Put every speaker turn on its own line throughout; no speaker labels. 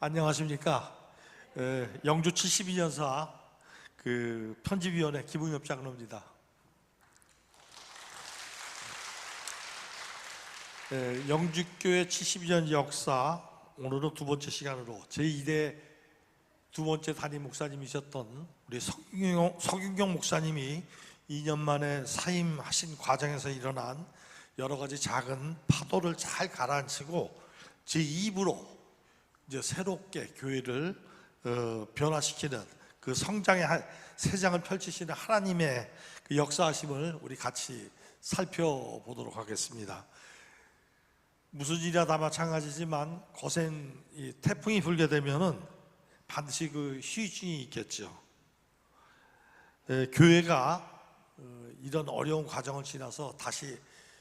안녕하십니까. 영주 72년사 편집위원회 김웅엽 장로입니다. 영주교회 72년 역사, 오늘은 두 번째 시간으로 제2대 두 번째 담임 목사님이셨던 우리 서균경 목사님이 2년 만에 사임하신 과정에서 일어난 여러 가지 작은 파도를 잘 가라앉히고 제2부로 이제 새롭게 교회를 변화시키는 그 성장의 세장을 펼치시는 하나님의 그 역사하심을 우리 같이 살펴보도록 하겠습니다. 무슨 일이나 다 마찬가지지만 거센 이 태풍이 불게 되면은 반드시 그 휴증이 있겠죠. 교회가 이런 어려운 과정을 지나서 다시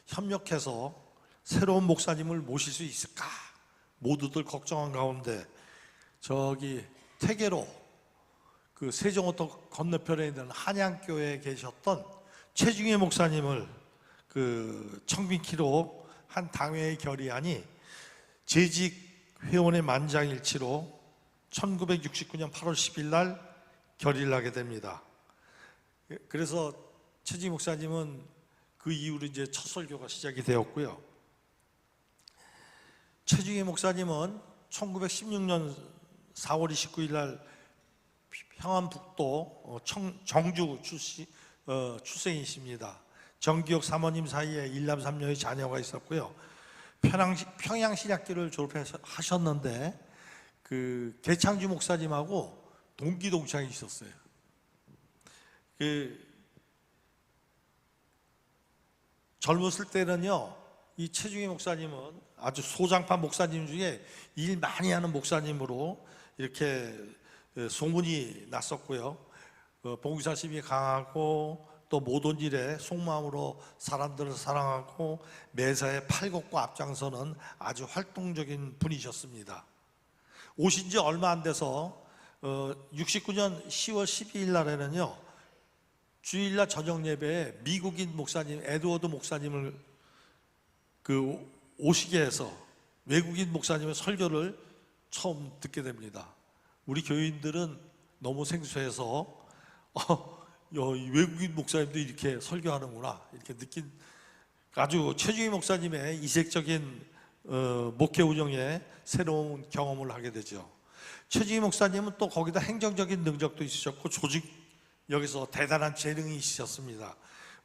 협력해서 새로운 목사님을 모실 수 있을까? 모두들 걱정한 가운데 저기 태계로 그 세종호터 건너편에 있는 한양교회에 계셨던 최중희 목사님을 그 청빈키로 한 당회의 결의안이 재직 회원의 만장일치로 1969년 8월 10일 날 결의를 하게 됩니다. 그래서 최중희 목사님은 그 이후로 이제 첫 설교가 시작이 되었고요. 최중희 목사님은 1916년 4월 29일 날 평안북도 정주 출생이십니다. 정기혁 사모님 사이에 일남 삼녀의 자녀가 있었고요. 평양신학교를 졸업하셨는데 그 개창주 목사님하고 동기동창이 있었어요. 젊었을 때는요, 이 최중희 목사님은 아주 소장판 목사님 중에 일 많이 하는 목사님으로 이렇게 소문이 났었고요. 봉사심이 강하고 또 모든 일에 속마음으로 사람들을 사랑하고 매사에 팔걷고 앞장서는 아주 활동적인 분이셨습니다. 오신 지 얼마 안 돼서 69년 10월 12일 날에는요, 주일날 저녁 예배에 미국인 목사님 에드워드 목사님을 오시게 해서 외국인 목사님의 설교를 처음 듣게 됩니다. 우리 교인들은 너무 생소해서 외국인 목사님도 이렇게 설교하는구나 이렇게 느낀, 아주 최중희 목사님의 이색적인 목회 운영에 새로운 경험을 하게 되죠. 최중희 목사님은 또 거기다 행정적인 능력도 있으셨고 조직력에서 대단한 재능이 있으셨습니다.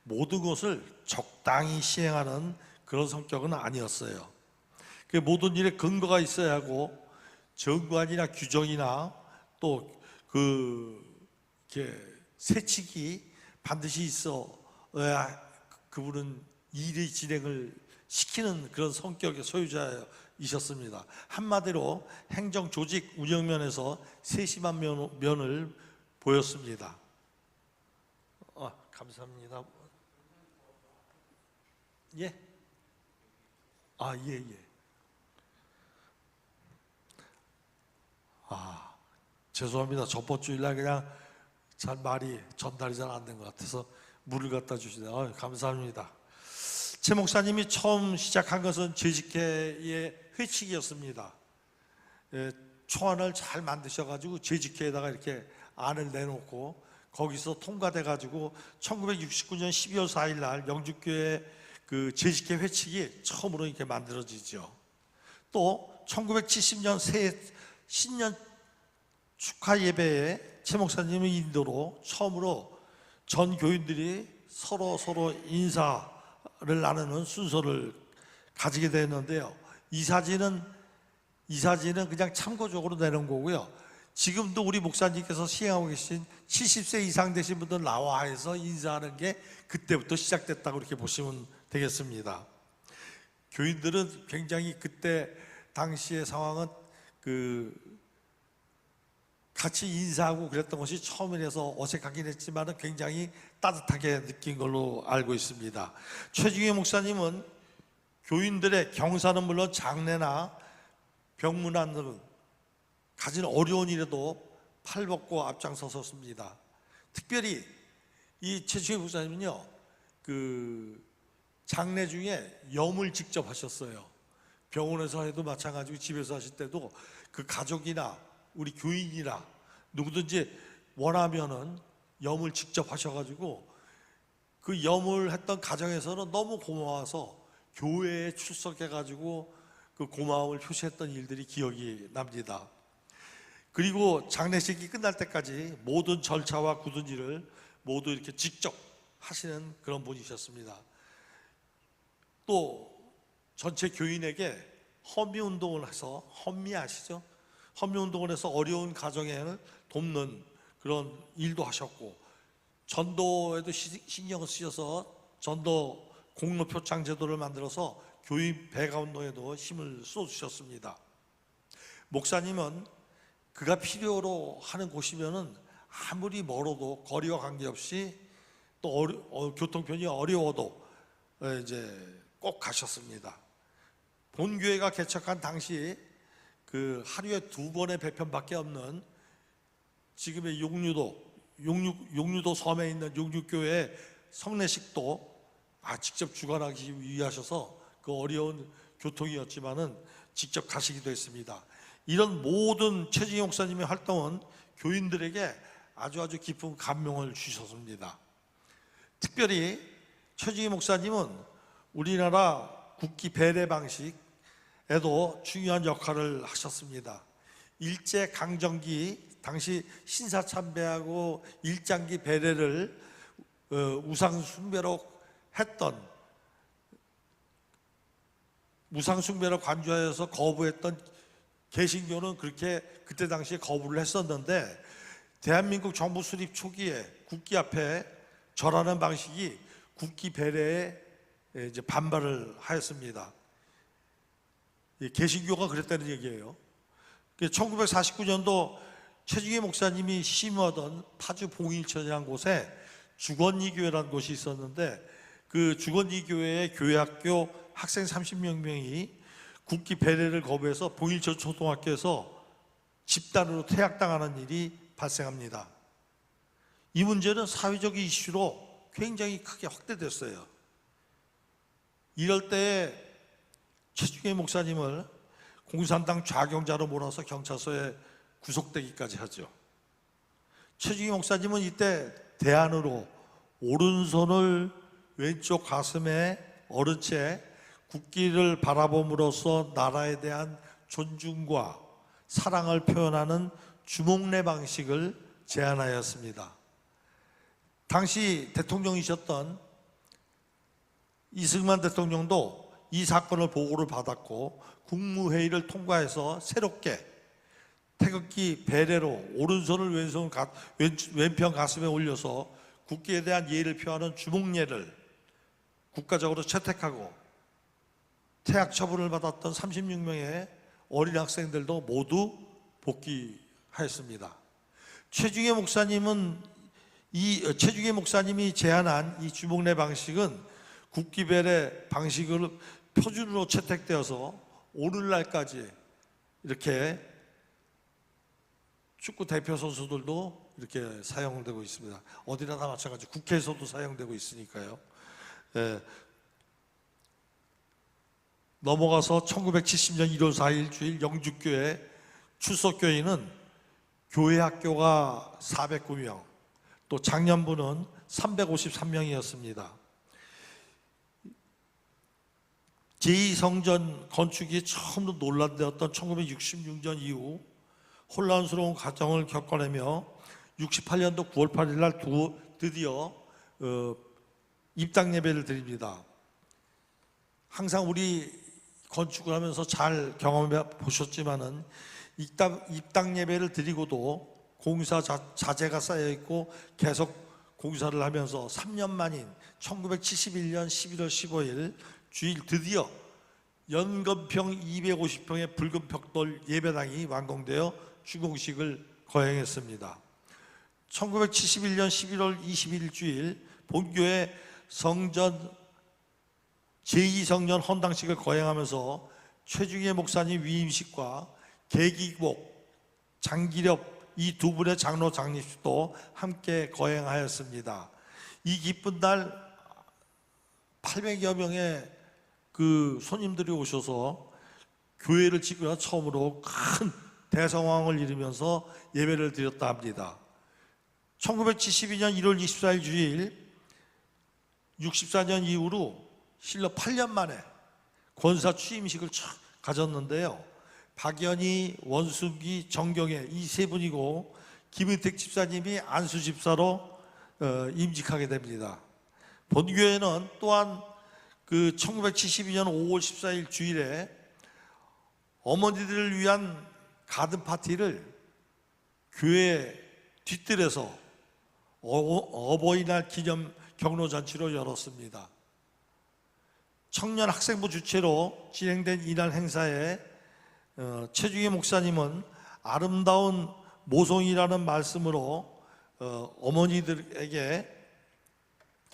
모든 것을 적당히 시행하는 그런 성격은 아니었어요. 그 모든 일에 근거가 있어야 하고 정관이나 규정이나 또 세칙이 반드시 있어야 그분은 일의 진행을 시키는 그런 성격의 소유자이셨습니다. 한마디로 행정 조직 운영 면에서 세심한 면을 보였습니다. 감사합니다. 예? 예. 죄송합니다. 저번 주일날 그냥 말이 전달이 잘 안 된 것 같아서 물을 갖다 주시네요. 감사합니다. 최 목사님이 처음 시작한 것은 재직회의 회칙이었습니다. 초안을 잘 만드셔가지고 재직회에다가 이렇게 안을 내놓고 거기서 통과돼가지고 1969년 12월 4일 날 영주교회 그 재직회 회칙이 처음으로 이렇게 만들어지죠. 또 1970년 신년 축하 예배에 최 목사님의 인도로 처음으로 전 교인들이 서로 인사를 나누는 순서를 가지게 되었는데요. 이 사진은 그냥 참고적으로 내놓은 거고요. 지금도 우리 목사님께서 시행하고 계신 70세 이상 되신 분들 나와 해서 인사하는 게 그때부터 시작됐다고 이렇게 보시면 되겠습니다. 교인들은 굉장히 그때 당시의 상황은 같이 인사하고 그랬던 것이 처음이라서 어색하긴 했지만 굉장히 따뜻하게 느낀 걸로 알고 있습니다. 최중희 목사님은 교인들의 경사는 물론 장례나 병문안 등 가진 어려운 일에도 팔벗고 앞장서섰습니다. 특별히 이 최중희 목사님은요, 장례 중에 염을 직접 하셨어요. 병원에서 해도 마찬가지고 집에서 하실 때도 그 가족이나 우리 교인이나 누구든지 원하면은 염을 직접 하셔가지고 그 염을 했던 가정에서는 너무 고마워서 교회에 출석해가지고 그 고마움을 표시했던 일들이 기억이 납니다. 그리고 장례식이 끝날 때까지 모든 절차와 굳은 일을 모두 이렇게 직접 하시는 그런 분이셨습니다. 또 전체 교인에게 헌미운동을 해서, 헌미 아시죠? 헌미운동을 해서 어려운 가정에 돕는 그런 일도 하셨고, 전도에도 신경을 쓰셔서 전도 공로 표창 제도를 만들어서 교인 배가 운동에도 힘을 쏟으셨습니다. 목사님은 그가 필요로 하는 곳이면은 아무리 멀어도 거리와 관계없이 또 교통편이 어려워도 이제 꼭 가셨습니다. 본교회가 개척한 당시 그 하루에 2번의 배편밖에 없는 지금의 용류도 섬에 있는 용육교회 성례식도 직접 주관하기 위하셔서 그 어려운 교통이었지만은 직접 가시기도 했습니다. 이런 모든 최중희 목사님의 활동은 교인들에게 아주 깊은 감명을 주셨습니다. 특별히 최중희 목사님은 우리나라 국기 배례 방식에도 중요한 역할을 하셨습니다. 일제 강점기 당시 신사참배하고 일장기 배례를 우상 숭배로 관주하여서 거부했던 개신교는 그렇게 그때 당시에 거부를 했었는데, 대한민국 정부 수립 초기에 국기 앞에 절하는 방식이 국기 배례에 이제 반발을 하였습니다. 개신교가 그랬다는 얘기예요. 1949년도 최중희 목사님이 심어던 파주 봉일천이라는 곳에 주건이교회라는 곳이 있었는데, 그 주건이교회의 교회학교 학생 30명이 국기 배례를 거부해서 봉일천 초등학교에서 집단으로 퇴학당하는 일이 발생합니다. 이 문제는 사회적 이슈로 굉장히 크게 확대됐어요. 이럴 때에 최중희 목사님을 공산당 좌경자로 몰아서 경찰서에 구속되기까지 하죠. 최중희 목사님은 이때 대안으로 오른손을 왼쪽 가슴에 얹은 채 국기를 바라봄으로써 나라에 대한 존중과 사랑을 표현하는 주목례 방식을 제안하였습니다. 당시 대통령이셨던 이승만 대통령도 이 사건을 보고를 받았고 국무회의를 통과해서 새롭게 태극기 배례로 오른손을 왼편 가슴에 올려서 국기에 대한 예의를 표하는 주목례를 국가적으로 채택하고 퇴학 처분을 받았던 36명의 어린 학생들도 모두 복귀하였습니다. 최중희 목사님이 제안한 이 주목례 방식은 국기 배례 방식을 표준으로 채택되어서 오늘날까지 이렇게 축구 대표 선수들도 이렇게 사용되고 있습니다. 어디나 다 마찬가지, 국회에서도 사용되고 있으니까요. 넘어가서 1970년 1월 4일 주일 영주교회 출석교인은 교회 학교가 409명, 또 장년부는 353명이었습니다. 제2성전 건축이 처음으로 논란되었던 1966년 이후 혼란스러운 과정을 겪어내며 68년도 9월 8일 날 드디어 입당 예배를 드립니다. 항상 우리 건축을 하면서 잘 경험해 보셨지만은 입당 예배를 드리고도 공사 자재가 쌓여 있고 계속 공사를 하면서 3년 만인 1971년 11월 15일 주일 드디어 연건평 250평의 붉은 벽돌 예배당이 완공되어 준공식을 거행했습니다. 1971년 11월 21일 주일 본교회 성전 제2성전 헌당식을 거행하면서 최중희 목사님 위임식과 계기복, 장기렵 이 두 분의 장로 장립식도 함께 거행하였습니다. 이 기쁜 날 800여 명의 그 손님들이 오셔서 교회를 짓고 나서 처음으로 큰 대성황을 이루면서 예배를 드렸다 합니다. 1972년 1월 24일 주일 64년 이후로 실로 8년 만에 권사 취임식을 가졌는데요. 박연희, 원순기, 정경애 이 세 분이고 김은택 집사님이 안수 집사로 임직하게 됩니다. 본교회는 또한 그 1972년 5월 14일 주일에 어머니들을 위한 가든 파티를 교회 뒷뜰에서 어버이날 기념 경로잔치로 열었습니다. 청년 학생부 주최로 진행된 이날 행사에 최중희 목사님은 아름다운 모성이라는 말씀으로 어머니들에게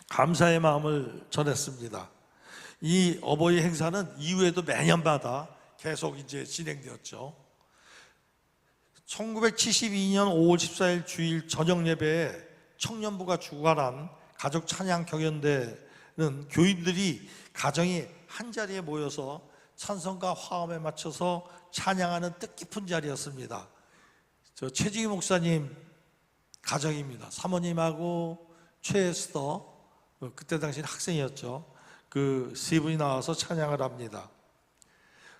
감사의 마음을 전했습니다. 이 어버이 행사는 이후에도 매년마다 계속 이제 진행되었죠. 1972년 5월 14일 주일 저녁 예배에 청년부가 주관한 가족 찬양 경연대는 교인들이 가정이 한 자리에 모여서 찬송과 화음에 맞춰서 찬양하는 뜻깊은 자리였습니다. 저 최지기 목사님 가정입니다. 사모님하고 최에스더, 그때 당시는 학생이었죠. 그 세 분이 나와서 찬양을 합니다.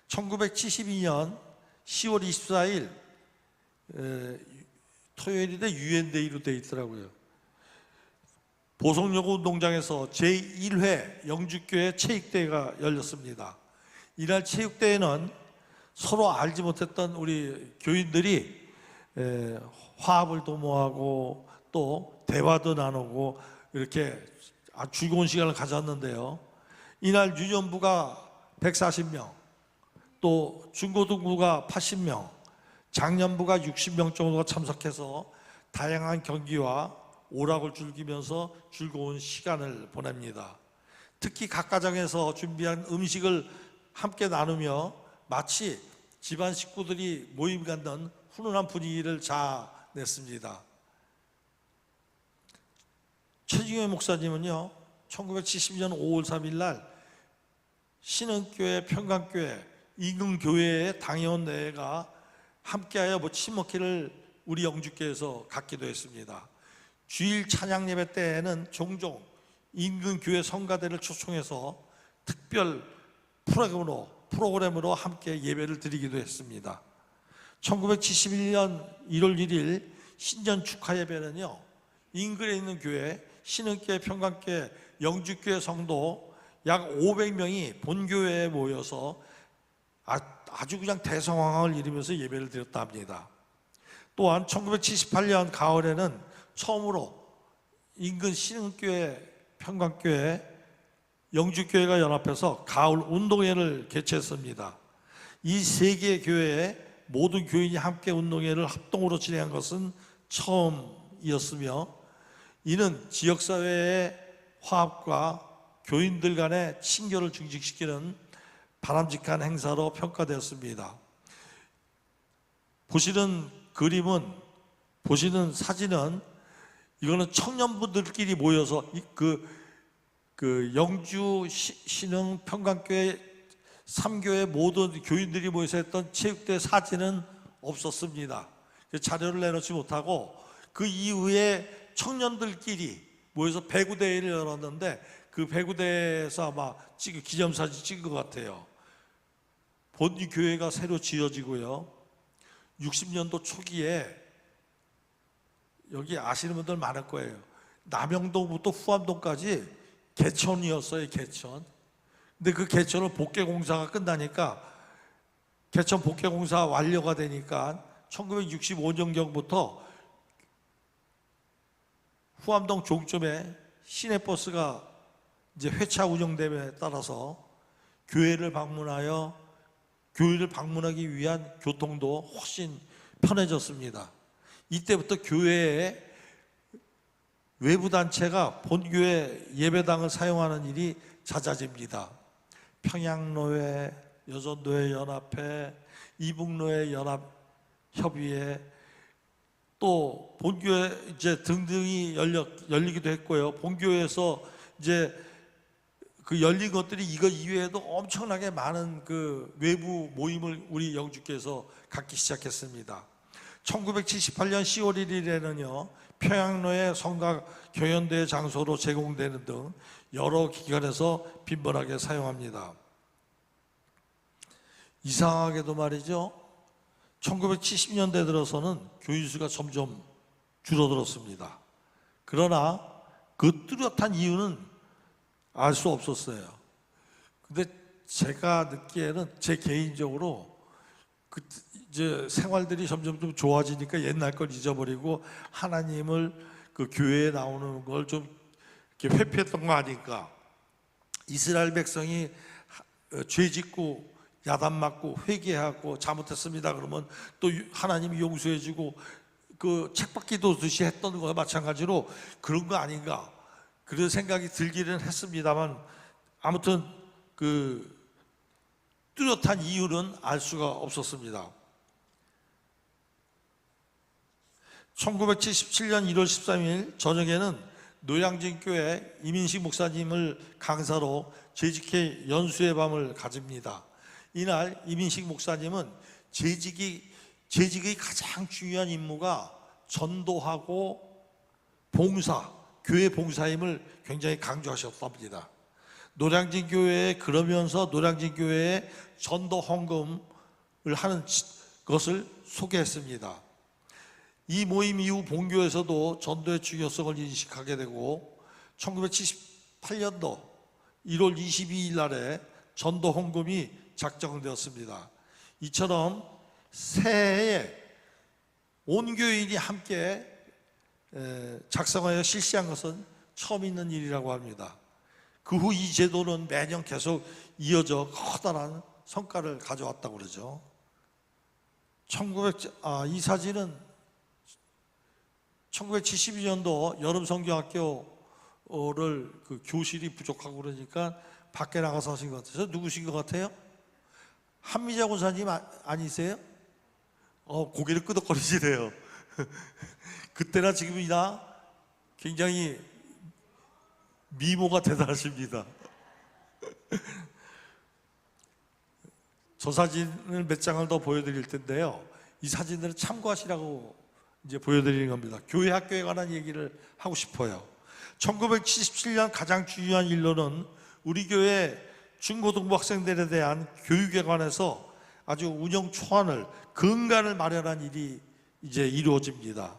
1972년 10월 24일 토요일인데 유엔데이로 되어 있더라고요. 보성여고 운동장에서 제1회 영주교회 체육대회가 열렸습니다. 이날 체육대회는 서로 알지 못했던 우리 교인들이 화합을 도모하고 또 대화도 나누고 이렇게 아주 즐거운 시간을 가졌는데요. 이날 유년부가 140명, 또 중고등부가 80명, 장년부가 60명 정도가 참석해서 다양한 경기와 오락을 즐기면서 즐거운 시간을 보냅니다. 특히 각 가정에서 준비한 음식을 함께 나누며 마치 집안 식구들이 모임 갖는 훈훈한 분위기를 자아냈습니다. 최중희 목사님은요, 1970년 5월 3일 날 신흥교회, 평강교회, 이근교회의 당회원 내가 함께하여 친목회를 우리 영주교회에서 갖기도 했습니다. 주일 찬양 예배 때에는 종종 인근교회 성가대를 초청해서 특별 프로그램으로 함께 예배를 드리기도 했습니다. 1971년 1월 1일 신년 축하 예배는요, 인근에 있는 교회, 신흥교회, 평강교회, 영주교회 성도 약 500명이 본교회에 모여서 아주 그냥 대성황을 이루면서 예배를 드렸다 합니다. 또한 1978년 가을에는 처음으로 인근 신흥교회, 평강교회, 영주교회가 연합해서 가을 운동회를 개최했습니다. 이 세 개의 교회에 모든 교인이 함께 운동회를 합동으로 진행한 것은 처음이었으며, 이는 지역사회의 화합과 교인들 간의 친교를 증식시키는 바람직한 행사로 평가되었습니다. 보시는 그림은, 보시는 사진은, 이거는 청년분들끼리 모여서 그 영주 신흥 평강교회 3교회 모든 교인들이 모여서 했던 체육대회 사진은 없었습니다. 자료를 내놓지 못하고 그 이후에 청년들끼리 모여서 배구대회를 열었는데 그 배구대회에서 아마 기념사진 찍은 것 같아요. 본 교회가 새로 지어지고요. 60년도 초기에 여기 아시는 분들 많을 거예요. 남영동부터 후암동까지 개천이었어요, 개천. 근데 그 개천은 복개공사가 끝나니까, 개천 복개공사 완료가 되니까 1965년경부터 후암동 종점에 시내버스가 이제 회차 운영됨에 따라서 교회를 방문하기 위한 교통도 훨씬 편해졌습니다. 이때부터 교회에 외부 단체가 본교회 예배당을 사용하는 일이 잦아집니다. 평양노회, 여전노회 연합회, 이북노회 연합협의회, 또 본교회 이제 등등이 열리기도 했고요. 본교회에서 이제 그 열린 것들이 이거 이외에도 엄청나게 많은 그 외부 모임을 우리 영주께서 갖기 시작했습니다. 1978년 10월 1일에는요 평양로의 성가 경연대 장소로 제공되는 등 여러 기관에서 빈번하게 사용합니다. 이상하게도 말이죠, 1970년대 들어서는 교인수가 점점 줄어들었습니다. 그러나 그 뚜렷한 이유는 알 수 없었어요. 근데 제가 느끼에는 제 개인적으로 이제 생활들이 점점 좀 좋아지니까 옛날 걸 잊어버리고 하나님을 그 교회에 나오는 걸 좀 이렇게 회피했던 거 아닌가. 이스라엘 백성이 죄 짓고 야단 맞고 회개하고 잘못했습니다 그러면 또 하나님이 용서해주고 그 책받기도 듯이 했던 거와 마찬가지로 그런 거 아닌가 그런 생각이 들기는 했습니다만 아무튼 그 뚜렷한 이유는 알 수가 없었습니다. 1977년 1월 13일 저녁에는 노량진교회 이민식 목사님을 강사로 재직회 연수의 밤을 가집니다. 이날 이민식 목사님은 재직의 가장 중요한 임무가 전도하고 봉사, 교회 봉사임을 굉장히 강조하셨답니다. 노량진 교회에 그러면서 노량진 교회에 전도 헌금을 하는 것을 소개했습니다. 이 모임 이후 본교에서도 전도의 중요성을 인식하게 되고 1978년도 1월 22일 날에 전도 헌금이 작정되었습니다. 이처럼 새해에 온 교인이 함께 작성하여 실시한 것은 처음 있는 일이라고 합니다. 그 후 이 제도는 매년 계속 이어져 커다란 성과를 가져왔다고 그러죠. 이 사진은 1972년도 여름 성경학교를 그 교실이 부족하고 그러니까 밖에 나가서 하신 것 같아서 누구신 것 같아요? 한미자 권사님 아니세요? 고개를 끄덕거리시네요. 그때나 지금이나 굉장히 미모가 대단하십니다. 저 사진을 몇 장을 더 보여드릴 텐데요. 이 사진들을 참고하시라고 이제 보여드리는 겁니다. 교회 학교에 관한 얘기를 하고 싶어요. 1977년 가장 중요한 일로는 우리 교회 중고등부 학생들에 대한 교육에 관해서 아주 운영 초안을 근간을 마련한 일이 이제 이루어집니다.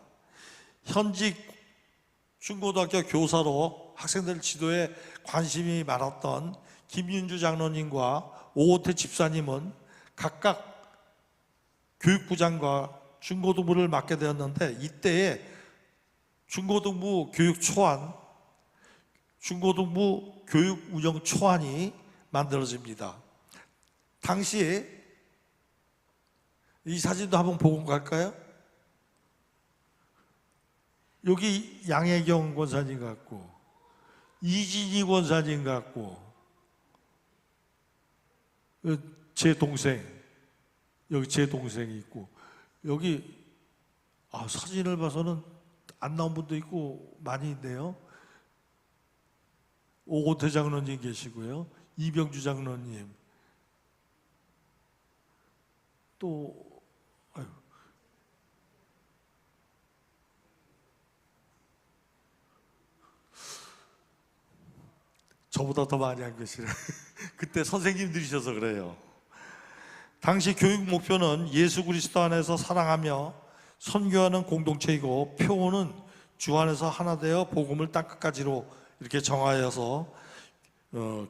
현직 중고등학교 교사로 학생들 지도에 관심이 많았던 김윤주 장로님과 오호태 집사님은 각각 교육부장과 중고등부를 맡게 되었는데 이때에 중고등부 교육 초안, 중고등부 교육 운영 초안이 만들어집니다. 당시 이 사진도 한번 보고 갈까요? 여기 양혜경 권사님 같고 이진희 권사님 같고 제 동생, 여기 제 동생이 있고 여기 사진을 봐서는 안 나온 분도 있고 많이 있네요. 오고태 장로님 계시고요, 이병주 장로님, 또 저보다 더 많이 한 것이라 그때 선생님들이셔서 그래요. 당시 교육 목표는 예수 그리스도 안에서 사랑하며 선교하는 공동체이고 표어는 주 안에서 하나 되어 복음을 땅끝까지로 이렇게 정하여서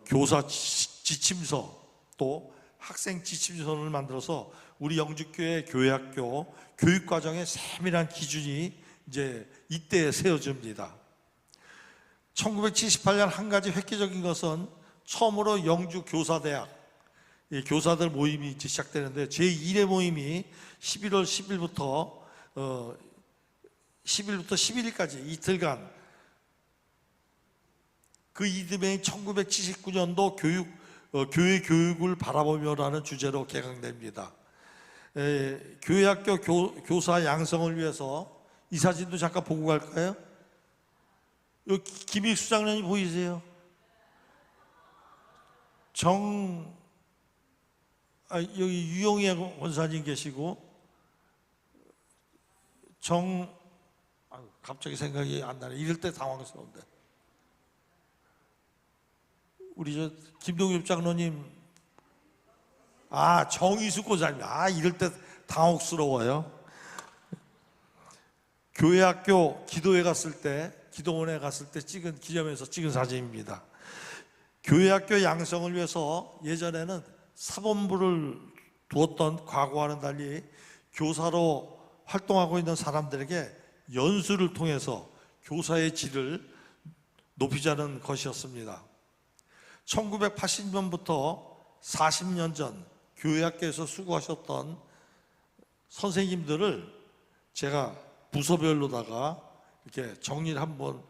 교사 지침서 또 학생 지침서를 만들어서 우리 영주교회 교회학교 교육과정의 세밀한 기준이 이제 이때 세워집니다. 1978년 한 가지 획기적인 것은 처음으로 영주 교사대학 교사들 모임이 이제 시작되는데 제1회 모임이 11월 10일부터 11일까지 이틀간 그 이듬해인 1979년도 교회 교육을 바라보며라는 주제로 개강됩니다. 교회학교 교사 양성을 위해서 이 사진도 잠깐 보고 갈까요? 여기 김익수 장로님 보이세요? 여기 유용희 원사님 계시고 갑자기 생각이 안 나네. 이럴 때 당황스러운데. 우리 김동엽 장로님, 정희숙 고사님, 이럴 때 당혹스러워요. 교회학교 기도원에 갔을 때 찍은 기념해서 찍은 사진입니다. 교회학교 양성을 위해서 예전에는 사범부를 두었던 과거와는 달리 교사로 활동하고 있는 사람들에게 연수를 통해서 교사의 질을 높이자는 것이었습니다. 1980년부터 40년 전 교회학교에서 수고하셨던 선생님들을 제가 부서별로다가 이렇게 정리를 한번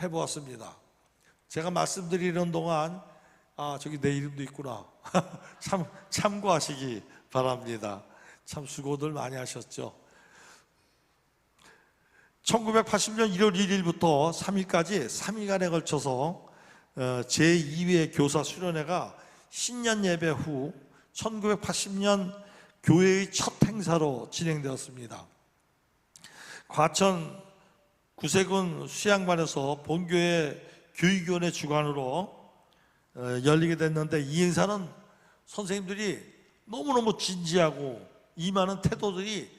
해보았습니다. 제가 말씀드리는 동안 저기 내 이름도 있구나. 참고하시기 바랍니다. 참 수고들 많이 하셨죠. 1980년 1월 1일부터 3일까지 3일간에 걸쳐서 제2회 교사 수련회가 신년 예배 후 1980년 교회의 첫 행사로 진행되었습니다. 과천 구세군 수양반에서 본교회 교육위원회 주관으로 열리게 됐는데, 이 행사는 선생님들이 너무너무 진지하고 임하는 태도들이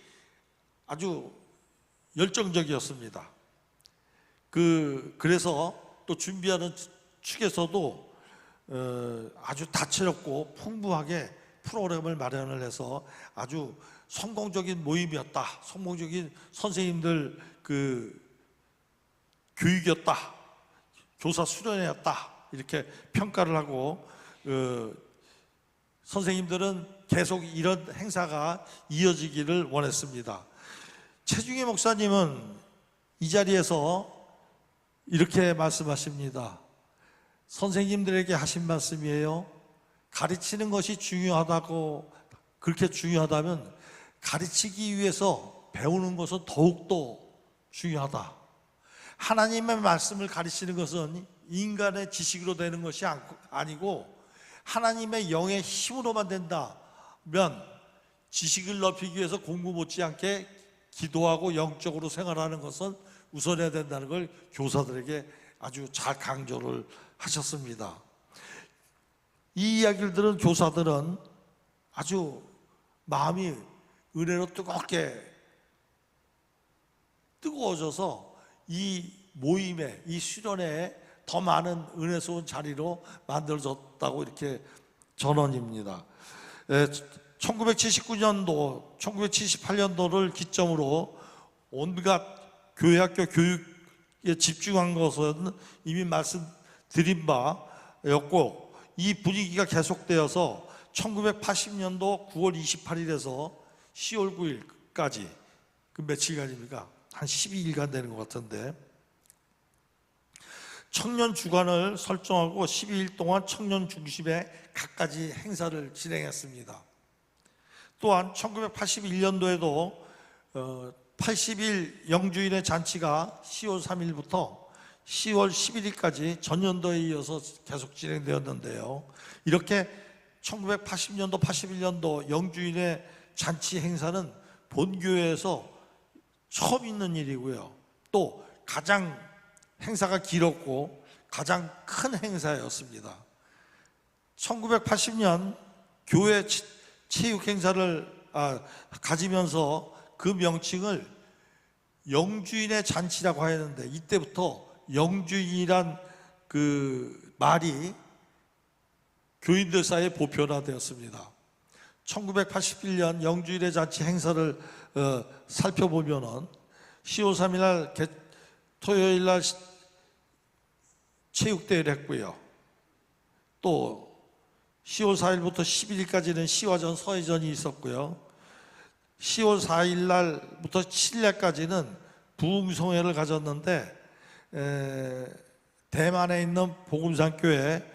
아주 열정적이었습니다. 그래서 또 준비하는 측에서도 아주 다채롭고 풍부하게 프로그램을 마련을 해서 아주 성공적인 모임이었다, 성공적인 선생님들 교육이었다, 교사 수련회였다, 이렇게 평가를 하고 선생님들은 계속 이런 행사가 이어지기를 원했습니다. 최중희 목사님은 이 자리에서 이렇게 말씀하십니다. 선생님들에게 하신 말씀이에요. 가르치는 것이 중요하다고, 그렇게 중요하다면 가르치기 위해서 배우는 것은 더욱더 중요하다. 하나님의 말씀을 가르치는 것은 인간의 지식으로 되는 것이 아니고 하나님의 영의 힘으로만 된다면, 지식을 높이기 위해서 공부 못지않게 기도하고 영적으로 생활하는 것은 우선해야 된다는 걸 교사들에게 아주 잘 강조를 하셨습니다. 이 이야기를 들은 교사들은 아주 마음이 은혜로 뜨거워져서 이 모임에, 이 수련회에 더 많은 은혜스러운 자리로 만들어졌다고 이렇게 전언입니다. 1979년도, 1978년도를 기점으로 온갖 교회학교 교육에 집중한 것은 이미 말씀드린 바였고, 이 분위기가 계속되어서 1980년도 9월 28일에서 10월 9일까지, 그 며칠간입니까? 한 12일간 되는 것 같은데, 청년 주간을 설정하고 12일 동안 청년 중심의 갖가지 행사를 진행했습니다. 또한 1981년도에도 80일 영주인의 잔치가 10월 3일부터 10월 11일까지 전년도에 이어서 계속 진행되었는데요. 이렇게 1980년도, 81년도 영주인의 잔치 행사는 본교회에서 처음 있는 일이고요. 또 가장 행사가 길었고 가장 큰 행사였습니다. 1980년 교회 체육 행사를 가지면서 그 명칭을 영주인의 잔치라고 하였는데, 이때부터 영주인이란 그 말이 교인들 사이에 보편화되었습니다. 1981년 영주인의 잔치 행사를 살펴보면은 10월 3일 날 토요일 날 체육대회를 했고요. 또 10월 4일부터 11일까지는 시화전, 서해전이 있었고요. 10월 4일 날부터 7일까지는 부흥성회를 가졌는데, 대만에 있는 복음산교회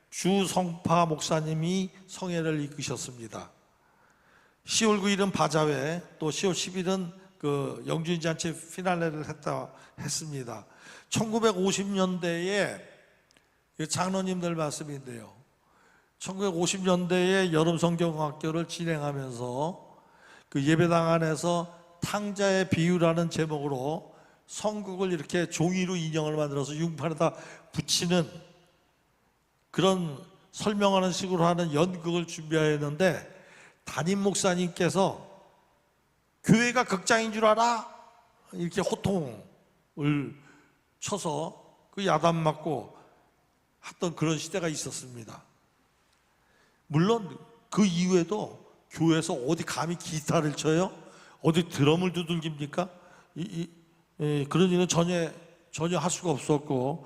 주성파 목사님이 성회를 이끄셨습니다. 10월 9일은 바자회, 또 10월 10일은 그 영주인잔치 피날레를 했습니다. 1950년대에 장로님들 말씀인데요. 1950년대에 여름 성경학교를 진행하면서 그 예배당 안에서 탕자의 비유라는 제목으로 성국을 이렇게 종이로 인형을 만들어서 융판에다 붙이는 그런 설명하는 식으로 하는 연극을 준비하였는데, 담임 목사님께서 교회가 극장인 줄 알아? 이렇게 호통을 쳐서 그 야단 맞고 했던 그런 시대가 있었습니다. 물론 그 이후에도 교회에서 어디 감히 기타를 쳐요? 어디 드럼을 두들깁니까? 그런 일은 전혀 할 수가 없었고,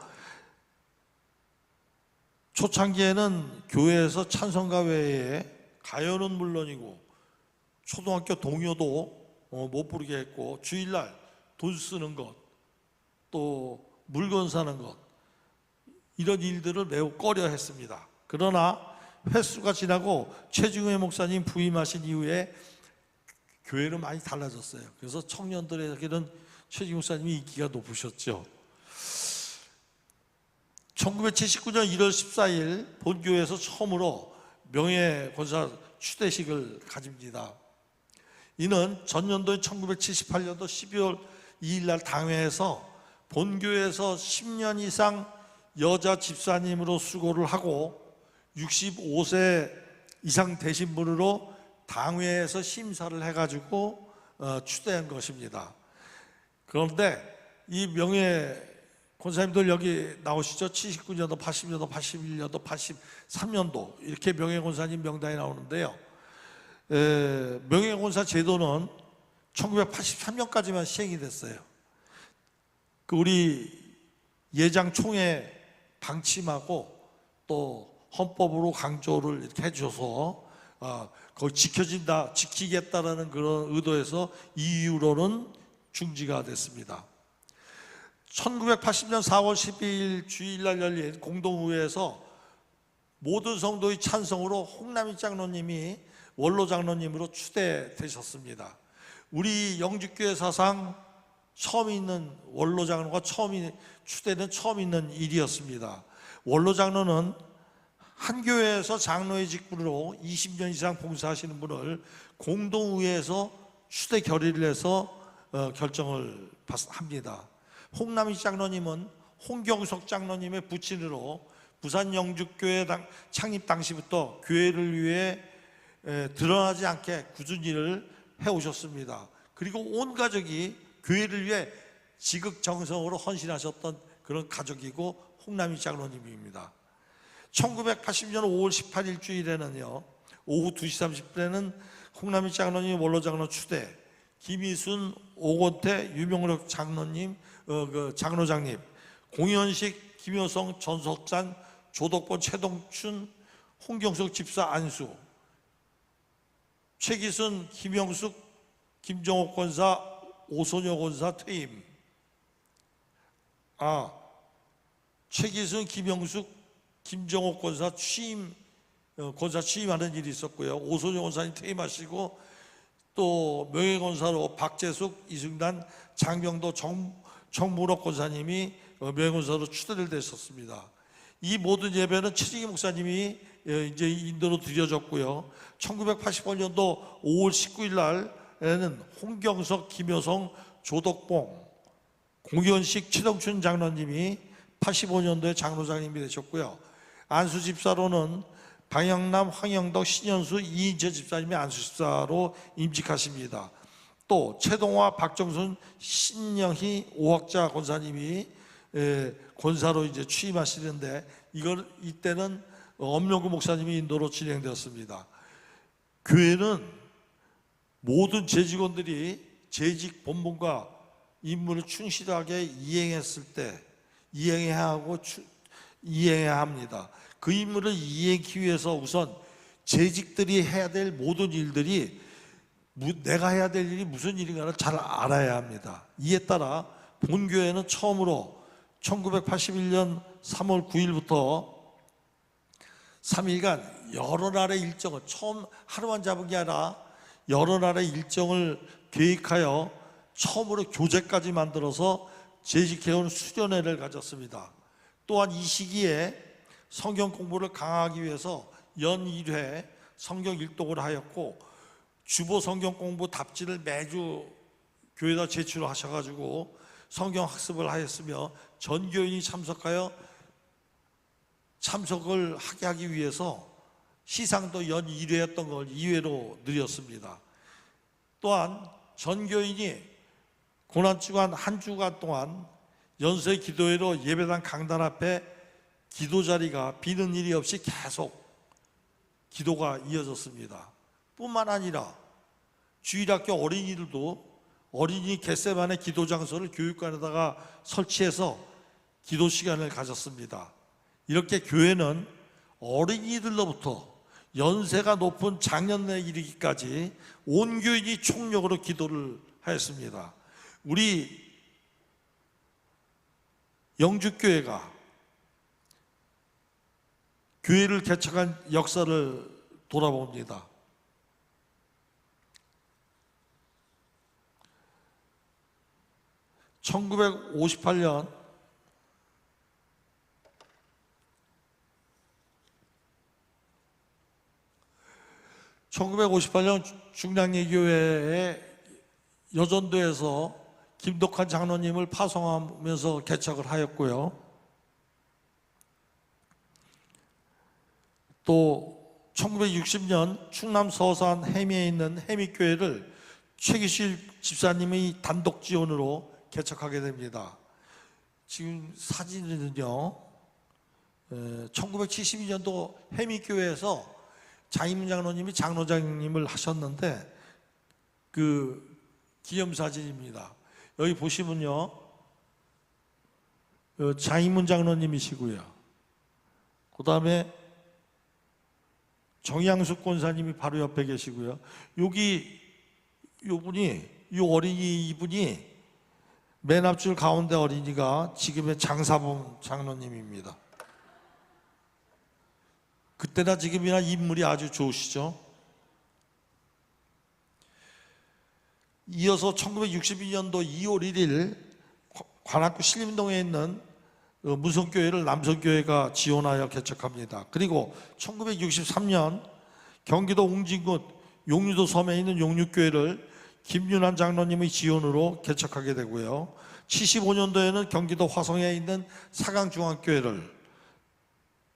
초창기에는 교회에서 찬송가 외에 가요는 물론이고 초등학교 동요도 못 부르게 했고, 주일날 돈 쓰는 것, 또 물건 사는 것, 이런 일들을 매우 꺼려 했습니다. 그러나 횟수가 지나고 최중회 목사님 부임하신 이후에 교회는 많이 달라졌어요. 그래서 청년들에게는 최중회 목사님이 인기가 높으셨죠. 1979년 1월 14일 본교회에서 처음으로 명예권사 추대식을 가집니다. 이는 전년도인 1978년도 12월 2일 날 당회에서 본교회에서 10년 이상 여자 집사님으로 수고를 하고 65세 이상 되신 분으로 당회에서 심사를 해가지고 추대한 것입니다. 그런데 이 명예 권사님들 여기 나오시죠? 79년도, 80년도, 81년도, 83년도 이렇게 명예권사님 명단이 나오는데요. 명예권사 제도는 1983년까지만 시행이 됐어요. 그 우리 예장 총회 방침하고 또 헌법으로 강조를 이렇게 해줘서 거기 지키겠다라는 그런 의도에서 이 이후로는 중지가 됐습니다. 1980년 4월 12일 주일날 열린 공동의회에서 모든 성도의 찬성으로 홍남희 장로님이 원로 장로님으로 추대되셨습니다. 우리 영주교회 사상 처음 있는 원로 장로가 추대는 처음 있는 일이었습니다. 원로 장로는 한 교회에서 장로의 직분으로 20년 이상 봉사하시는 분을 공동의회에서 추대 결의를 해서 결정을 합니다. 홍남희 장로님은 홍경석 장로님의 부친으로 부산 영주교회 창립 당시부터 교회를 위해 드러나지 않게 굳은 일을 해오셨습니다. 그리고 온 가족이 교회를 위해 지극정성으로 헌신하셨던 그런 가족이고 홍남희 장로님입니다. 1980년 5월 18일 주일에는요, 오후 2시 30분에는 홍남희 장로님 원로 장로 추대, 김희순, 오건태, 유명록 장로님, 장로장님, 공현식, 김효성, 전석산, 조덕본, 최동춘, 홍경석 집사 안수, 최기순, 김영숙, 김정옥 권사, 오소녀 권사 퇴임. 최기순, 김영숙, 김정옥 권사 취임하는 일이 있었고요. 오소녀 권사님 퇴임하시고 또 명예권사로 박재숙, 이승단, 장병도, 정문옥 권사님이 명예권사로 추대를 되셨습니다. 이 모든 예배는 최진기 목사님이 이제 인도로 드려졌고요. 1985년도 5월 19일 날에는 홍경석, 김효성, 조덕봉, 공현식, 최동춘 장로님이 85년도에 장로장님이 되셨고요. 안수 집사로는 방영남, 황영덕, 신현수, 이인철 집사님이 안수 집사로 임직하십니다. 또 최동화, 박정순, 신영희, 오학자 권사님이 권사로 이제 취임하시는데 이때는 엄명구 목사님이 인도로 진행되었습니다. 교회는 모든 재직원들이 재직 본분과 임무를 충실하게 이행했을 때 이행해야 합니다. 그 임무를 이행하기 위해서 우선 재직들이 해야 될 모든 일들이 내가 해야 될 일이 무슨 일인가를 잘 알아야 합니다. 이에 따라 본교회는 처음으로 1981년 3월 9일부터 3일간 여러 날의 일정을 처음 하루만 잡은 게 아니라 여러 날의 일정을 계획하여 처음으로 교재까지 만들어서 재직해온 수련회를 가졌습니다. 또한 이 시기에 성경 공부를 강화하기 위해서 연 1회 성경 일독을 하였고 주보 성경 공부 답지를 매주 교회에다 제출하셔가지고 성경 학습을 하였으며 전 교인이 참석을 하게 하기 위해서 시상도 연 1회였던 걸 2회로 늘렸습니다. 또한 전 교인이 고난주간 한 주간 동안 연세 기도회로 예배당 강단 앞에 기도 자리가 비는 일이 없이 계속 기도가 이어졌습니다. 뿐만 아니라 주일학교 어린이들도 어린이 겟세만의 기도 장소를 교육관에다가 설치해서 기도 시간을 가졌습니다. 이렇게 교회는 어린이들로부터 연세가 높은 장년에 이르기까지 온 교인이 총력으로 기도를 하였습니다. 우리 영주교회가 교회를 개척한 역사를 돌아봅니다. (1958년) 중량리교회의 여전도에서 김덕환 장로님을 파송하면서 개척을 하였고요. 또 1960년 충남 서산 해미에 있는 해미교회를 최기실 집사님의 단독 지원으로 개척하게 됩니다. 지금 사진은요, 1972년도 해미교회에서 장임문 장로님이 장로장님을 하셨는데 그 기념사진입니다. 여기 보시면요, 장임문 장로님이시고요, 그 다음에 정양숙 권사님이 바로 옆에 계시고요, 여기 이분이, 이 어린이 이분이 맨 앞줄 가운데 어린이가 지금의 장사봉 장로님입니다. 그때나 지금이나 인물이 아주 좋으시죠. 이어서 1962년도 2월 1일 관악구 신림동에 있는 무성교회를 남성교회가 지원하여 개척합니다. 그리고 1963년 경기도 웅진군 용유도 섬에 있는 용육교회를 김윤환 장로님의 지원으로 개척하게 되고요. 75년도에는 경기도 화성에 있는 사강중앙교회를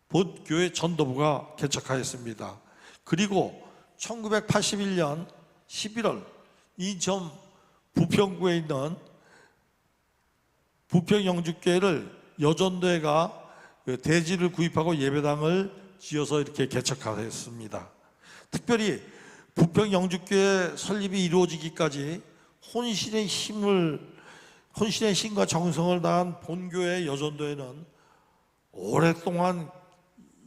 본교회 전도부가 개척하였습니다. 그리고 1981년 11월 인천 부평구에 있는 부평영주교회를 여전도회가 대지를 구입하고 예배당을 지어서 이렇게 개척하였습니다. 특별히 부평영주교회 설립이 이루어지기까지 혼신의 힘과 정성을 다한 본교회 여전도회는 오랫동안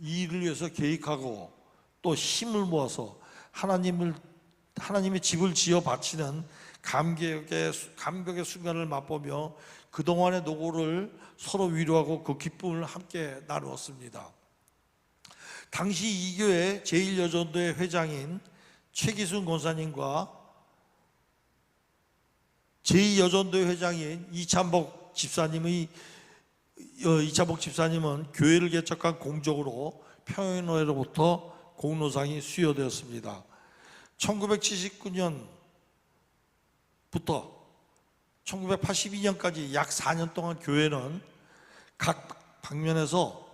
이 일을 위해서 계획하고 또 힘을 모아서 하나님의 집을 지어 바치는 감격의 순간을 맛보며 그동안의 노고를 서로 위로하고 그 기쁨을 함께 나누었습니다. 당시 이 교회 제1여전도회 회장인 최기순 권사님과 제2여전도회 회장인 이찬복 집사님은 교회를 개척한 공적으로 평화회로부터 공로상이 수여되었습니다. 1979년부터 1982년까지 약 4년 동안 교회는 각 방면에서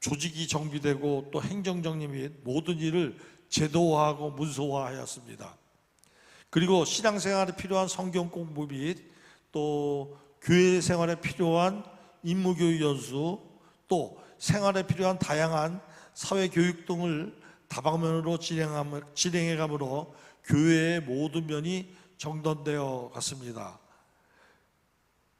조직이 정비되고 또 행정정리 및 모든 일을 제도화하고 문서화하였습니다. 그리고 신앙생활에 필요한 성경 공부 및 또 교회 생활에 필요한 인무교육 연수, 또 생활에 필요한 다양한 사회교육 등을 다방면으로 진행해감으로 교회의 모든 면이 정돈되어 갔습니다.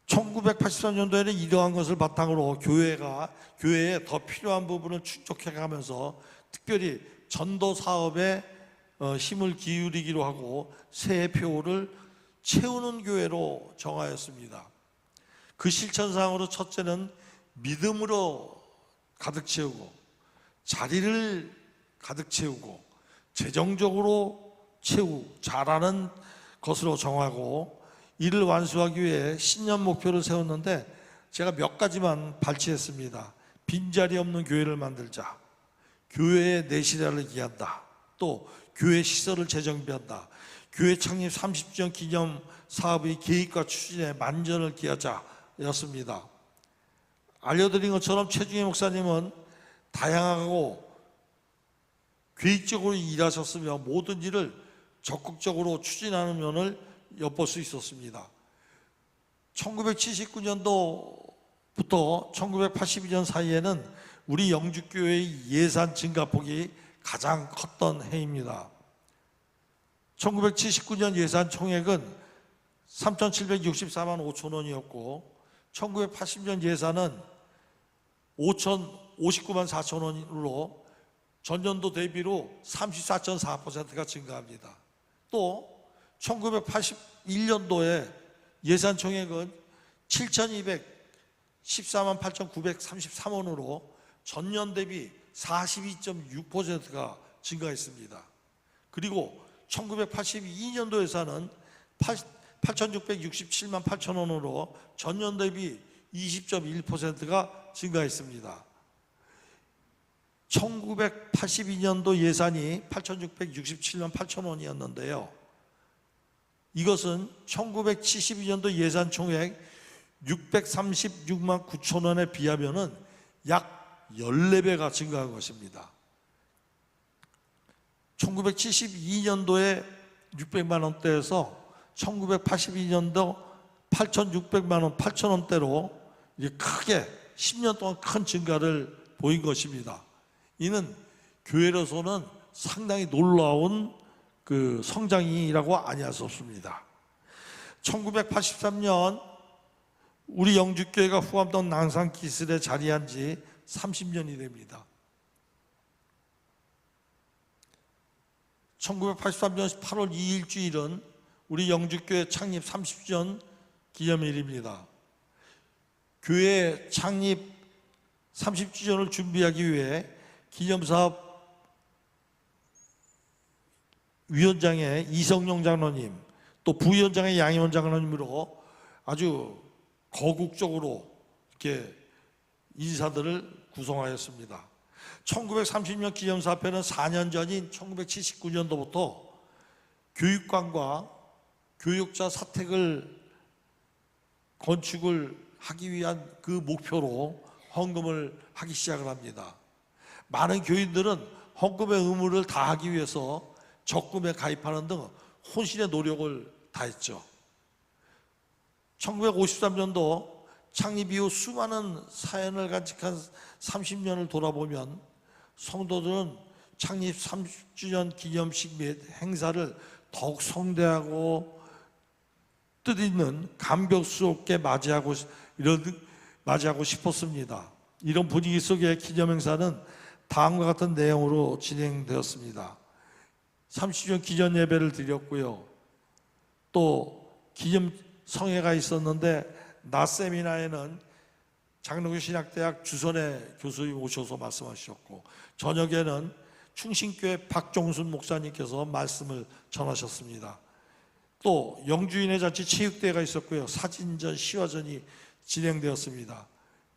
1983년도에는 이러한 것을 바탕으로 교회에 더 필요한 부분을 충족해가면서 특별히 전도 사업에 힘을 기울이기로 하고 세표를 채우는 교회로 정하였습니다. 그 실천상으로 첫째는 믿음으로 가득 채우고 자리를 가득 채우고 재정적으로 잘하는 것으로 정하고 이를 완수하기 위해 신년 목표를 세웠는데 제가 몇 가지만 발췌했습니다. 빈자리 없는 교회를 만들자, 교회의 내실화를 기한다, 또 교회 시설을 재정비한다, 교회 창립 30주년 기념 사업의 계획과 추진에 만전을 기하자였습니다. 알려드린 것처럼 최중희 목사님은 다양하고 계획적으로 일하셨으며 모든 일을 적극적으로 추진하는 면을 엿볼 수 있었습니다. 1979년도부터 1982년 사이에는 우리 영주교회의 예산 증가폭이 가장 컸던 해입니다. 1979년 예산 총액은 3,764만 5천 원이었고 1980년 예산은 5,059만 4천 원으로 전년도 대비로 34.4%가 증가합니다. 또 1981년도에 예산 총액은 7,214만 8,933원으로 전년 대비 42.6%가 증가했습니다. 그리고 1982년도 예산은 8,667만 8천 원으로 전년 대비 20.1%가 증가했습니다. 1982년도 예산이 8,667만 8천 원이었는데요. 이것은 1972년도 예산 총액 636만 9천 원에 비하면 약 14배가 증가한 것입니다. 1972년도에 600만 원대에서 1982년도 8,600만 원, 8천 원대로 크게 10년 동안 큰 증가를 보인 것입니다. 이는 교회로서는 상당히 놀라운 성장이라고 아니할 수 없습니다. 1983년 우리 영주교회가 후암동 낭산기슬에 자리한 지 30년이 됩니다. 1983년 8월 2일 주일은 우리 영주교회 창립 30주년 기념일입니다. 교회 창립 30주년을 준비하기 위해 기념사업 위원장의 이성용 장로님, 또 부위원장의 양희원 장로님으로 아주 거국적으로 이렇게 인사들을 구성하였습니다. 1930년 기념사업회는 4년 전인 1979년도부터 교육관과 교육자 사택을 건축을 하기 위한 그 목표로 헌금을 하기 시작을 합니다. 많은 교인들은 헌금의 의무를 다하기 위해서 적금에 가입하는 등 혼신의 노력을 다했죠. 1953년도 창립 이후 수많은 사연을 간직한 30년을 돌아보면 성도들은 창립 30주년 기념식 및 행사를 더욱 성대하고 뜻있는 감격스럽게 맞이하고 싶었습니다. 이런 분위기 속에 기념행사는 다음과 같은 내용으로 진행되었습니다. 30주년 기념 예배를 드렸고요. 또 기념 성회가 있었는데 낮 세미나에는 장로교 신학대학 주선의 교수님 오셔서 말씀하셨고 저녁에는 충신교회 박종순 목사님께서 말씀을 전하셨습니다. 또 영주인의 잔치 체육대회가 있었고요. 사진전, 시화전이 진행되었습니다.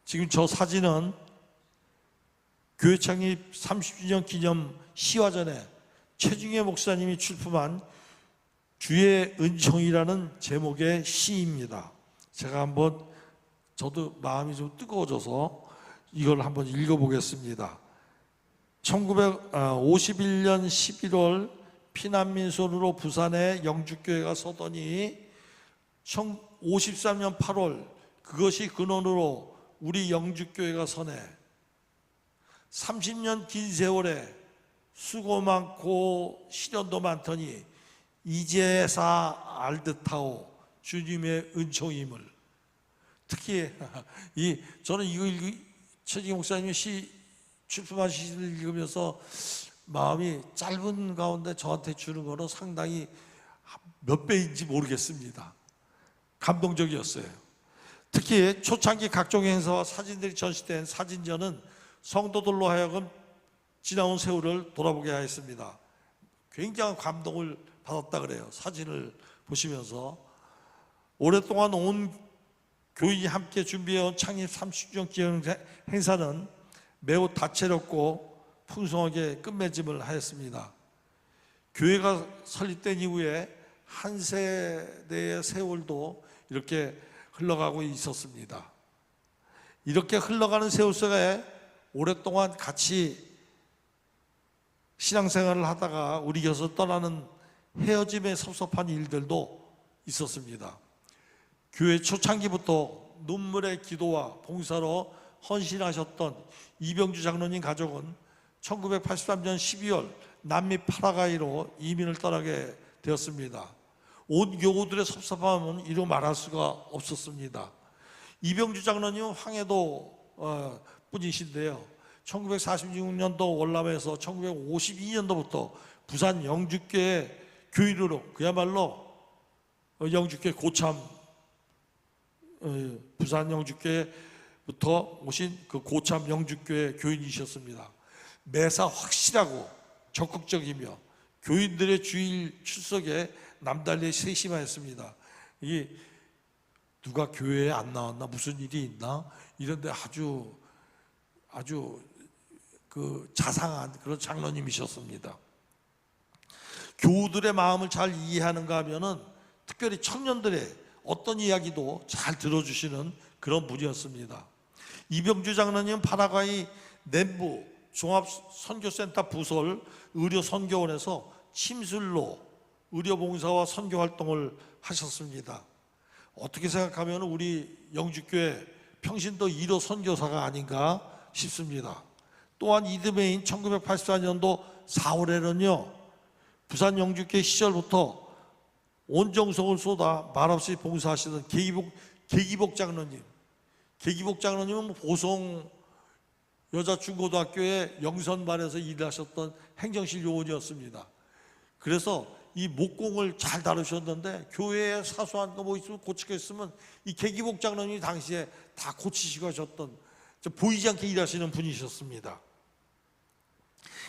지금 저 사진은 교회 창립 30주년 기념 시화전에 최중희 목사님이 출품한 주의 은총이라는 제목의 시입니다. 제가 한번 저도 마음이 좀 뜨거워져서 이걸 한번 읽어보겠습니다. 1951년 11월 피난민손으로 부산에 영주교회가 서더니 53년 8월 그것이 근원으로 우리 영주교회가 서네 30년 긴 세월에 수고 많고 시련도 많더니 이제사 알듯하오 주님의 은총임을. 특히 저는 이거 최중희 목사님의 시 출품한 시를 읽으면서 마음이 짧은 가운데 저한테 주는 거는 상당히 몇 배인지 모르겠습니다. 감동적이었어요. 특히 초창기 각종 행사와 사진들이 전시된 사진전은 성도들로 하여금 지나온 세월을 돌아보게 하였습니다. 굉장한 감동을 받았다 그래요. 사진을 보시면서 오랫동안 온 교인이 함께 준비해온 창립 30주년 기념 행사는 매우 다채롭고 풍성하게 끝맺음을 하였습니다. 교회가 설립된 이후에 한 세대의 세월도 이렇게 흘러가고 있었습니다. 이렇게 흘러가는 세월 속에 오랫동안 같이 신앙생활을 하다가 우리 곁을 떠나는 헤어짐의 섭섭한 일들도 있었습니다. 교회 초창기부터 눈물의 기도와 봉사로 헌신하셨던 이병주 장로님 가족은 1983년 12월 남미 파라과이로 이민을 떠나게 되었습니다. 온 교우들의 섭섭함은 이루 말할 수가 없었습니다. 이병주 장로님은 황해도 분이신데요. 1946년도 월남에서 1952년도부터 부산 영주교회 교인으로 그야말로 영주교회 고참 부산 영주교회부터 오신 그 고참 영주교회 교인이셨습니다. 매사 확실하고 적극적이며 교인들의 주일 출석에 남달리 세심하였습니다. 이 누가 교회에 안 나왔나, 무슨 일이 있나 이런데 아주 그 자상한 그런 장로님이셨습니다. 교우들의 마음을 잘 이해하는가 하면은 특별히 청년들의 어떤 이야기도 잘 들어주시는 그런 분이었습니다. 이병주 장로님 파라과이 남부 종합선교센터 부설 의료선교원에서 침술로 의료봉사와 선교활동을 하셨습니다. 어떻게 생각하면 우리 영주교회 평신도 1호 선교사가 아닌가 싶습니다. 또한 이듬해인 1984년도 4월에는요 부산 영주교회 시절부터 온 정성을 쏟아 말없이 봉사하시던 계기복 장로님, 계기복 장로님은 보성 여자중고등학교의 영선반에서 일하셨던 행정실 요원이었습니다. 그래서 이 목공을 잘 다루셨는데 교회에 사소한 거 뭐 있으면 고치고 있으면 이 계기복 장로님이 당시에 다 고치시고 하셨던 보이지 않게 일하시는 분이셨습니다.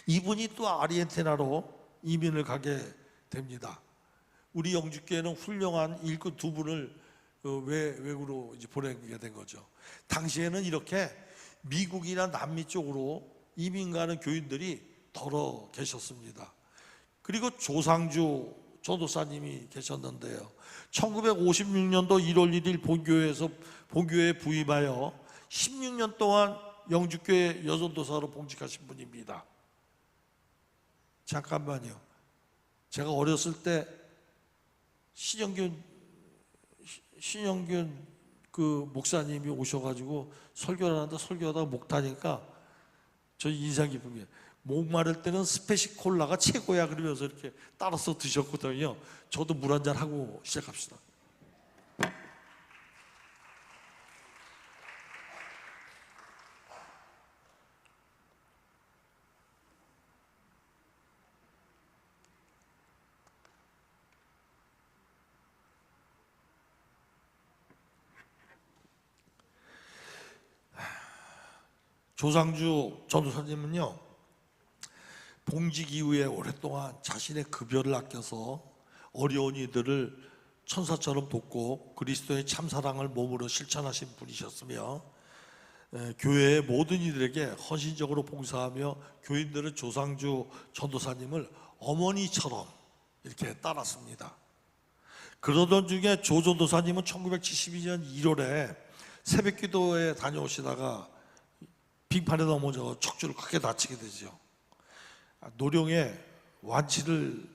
이분이 또 아르헨티나로 이민을 가게 됩니다. 우리 영주교회는 훌륭한 일꾼 두 분을 외국으로 이제 보내게 된 거죠. 당시에는 이렇게 미국이나 남미 쪽으로 이민 가는 교인들이 덜어 계셨습니다. 그리고 조상주 전도사님이 계셨는데요. 1956년도 1월 1일 본교회에 부임하여 16년 동안 영주교회 여전도사로 봉직하신 분입니다. 잠깐만요. 제가 어렸을 때 신영균 그 목사님이 오셔가지고 설교를 하는데 설교하다가 목 타니까 저 인상 깊은 게 목마를 때는 스페시 콜라가 최고야 그러면서 이렇게 따라서 드셨거든요. 저도 물 한잔 하고 시작합시다. 조상주 전도사님은요 봉직 이후에 오랫동안 자신의 급여를 아껴서 어려운 이들을 천사처럼 돕고 그리스도의 참사랑을 몸으로 실천하신 분이셨으며 교회의 모든 이들에게 헌신적으로 봉사하며 교인들은 조상주 전도사님을 어머니처럼 이렇게 따랐습니다. 그러던 중에 조 전도사님은 1972년 1월에 새벽기도에 다녀오시다가 빙판에 넘어져 척추를 크게 다치게 되죠. 노령의 완치를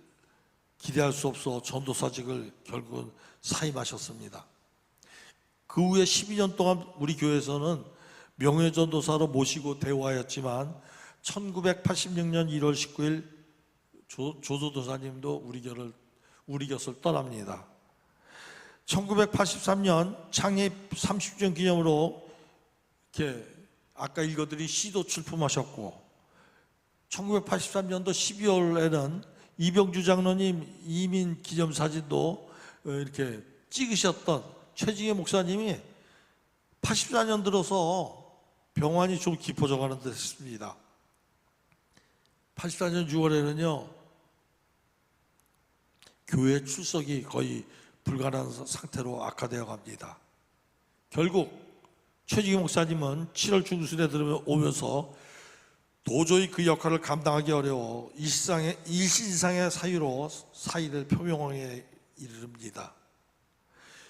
기대할 수 없어 전도사직을 결국은 사임하셨습니다. 그 후에 12년 동안 우리 교회에서는 명예전도사로 모시고 대우하였지만 1986년 1월 19일 조도사님도 우리 곁을 떠납니다. 1983년 창립 30주년 기념으로 이렇게 아까 읽어드린 시도 출품하셨고 1983년도 12월에는 이병주 장로님 이민 기념사진도 이렇게 찍으셨던 최징희 목사님이 84년 들어서 병환이 좀 깊어져 가는 듯 했습니다. 84년 6월에는요 교회 출석이 거의 불가능한 상태로 악화되어 갑니다. 결국 최징희 목사님은 7월 중순에 들어오면서 도저히 그 역할을 감당하기 어려워 일신상의 사유로 사의를 표명하게 이릅니다.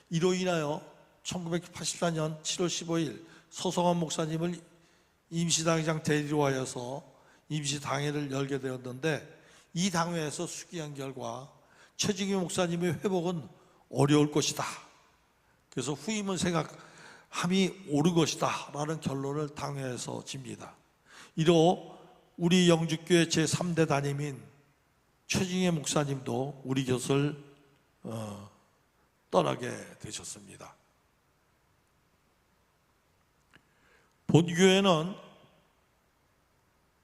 이로 인하여 1984년 7월 15일 서성환 목사님을 임시당회장 대리로 하여서 임시당회를 열게 되었는데, 이 당회에서 수기한 결과 최중희 목사님의 회복은 어려울 것이다, 그래서 후임을 생각함이 옳은 것이다 라는 결론을 당회에서 집니다. 이로 우리 영주교회 제3대 담임인 최중희 목사님도 우리 곁을 떠나게 되셨습니다. 본교회는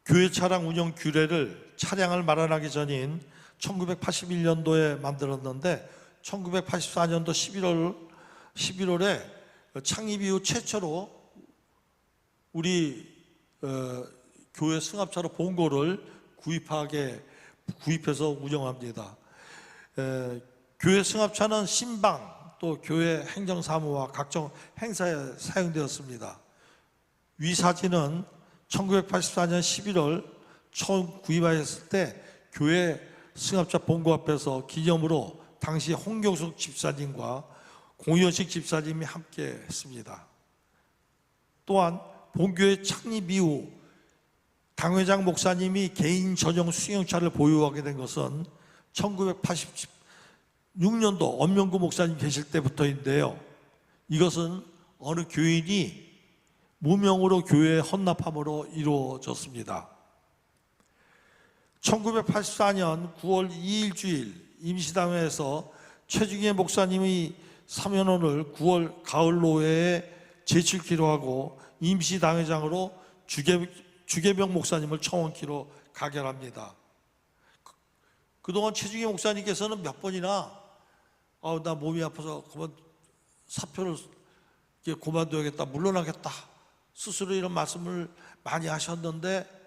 교회 차량 운영 규례를 차량을 마련하기 전인 1981년도에 만들었는데, 1984년도 11월에 창립 이후 최초로 우리 교회 승합차로 본고를 구입해서 운영합니다. 교회 승합차는 신방 또 교회 행정사무와 각종 행사에 사용되었습니다. 위 사진은 1984년 11월 처음 구입하였을 때 교회 승합차 본고 앞에서 기념으로 당시 홍경숙 집사님과 공현식 집사님이 함께 했습니다. 또한 본교회 창립 이후 당회장 목사님이 개인 전용 수용차를 보유하게 된 것은 1986년도 엄명구 목사님 계실 때부터인데요. 이것은 어느 교인이 무명으로 교회에 헌납함으로 이루어졌습니다. 1984년 9월 2일 주일 임시당회에서 최중희 목사님의 사면원을 9월 가을로회에 제출키로 하고 임시당회장으로 주계명 목사님을 청원키로 가결합니다. 그동안 최중희 목사님께서는 몇 번이나 나 몸이 아파서 사표를 그만둬야겠다, 물러나겠다, 스스로 이런 말씀을 많이 하셨는데,